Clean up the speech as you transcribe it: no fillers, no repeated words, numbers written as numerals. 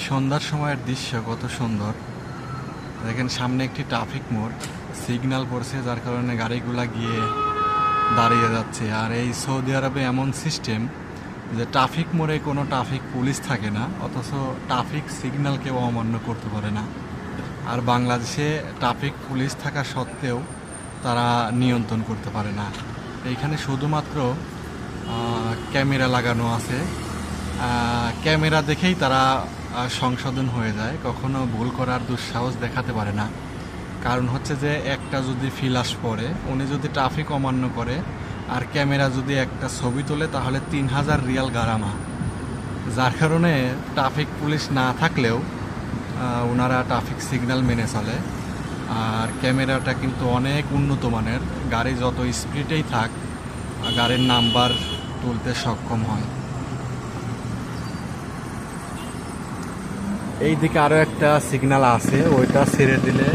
সন্ধ্যার সময়ের দৃশ্য কত সুন্দর। দেখেন সামনে একটি ট্রাফিক মোড়, সিগন্যাল পড়ছে যার কারণে গাড়িগুলা গিয়ে দাঁড়িয়ে যাচ্ছে। আর এই সৌদি আরবে এমন সিস্টেম যে ট্রাফিক মোড়ে কোনো ট্রাফিক পুলিশ থাকে না, অথচ ট্রাফিক সিগন্যাল কেউ অমান্য করতে পারে না। আর বাংলাদেশে ট্রাফিক পুলিশ থাকা সত্ত্বেও তারা নিয়ন্ত্রণ করতে পারে না। এইখানে শুধুমাত্র ক্যামেরা লাগানো আছে, ক্যামেরা দেখেই তারা সংশোধন হয়ে যায়, কখনো ভুল করার দুঃসাহস দেখাতে পারে না। কারণ হচ্ছে যে একটা যদি ফ্ল্যাশ পড়ে, উনি যদি ট্রাফিক অমান্য করে আর ক্যামেরা যদি একটা ছবি তোলে তাহলে 3000 রিয়াল গারামা। যার কারণে ট্রাফিক পুলিশ না থাকলেও ওনারা ট্রাফিক সিগন্যাল মেনে চলে। আর ক্যামেরাটা কিন্তু অনেক উন্নত মানের, গাড়ি যত স্পিডেই থাক গাড়ির নাম্বার তুলতে সক্ষম হয়। এই দিকে আরও একটা সিগন্যাল আছে, ওইটা ছেড়ে দিলে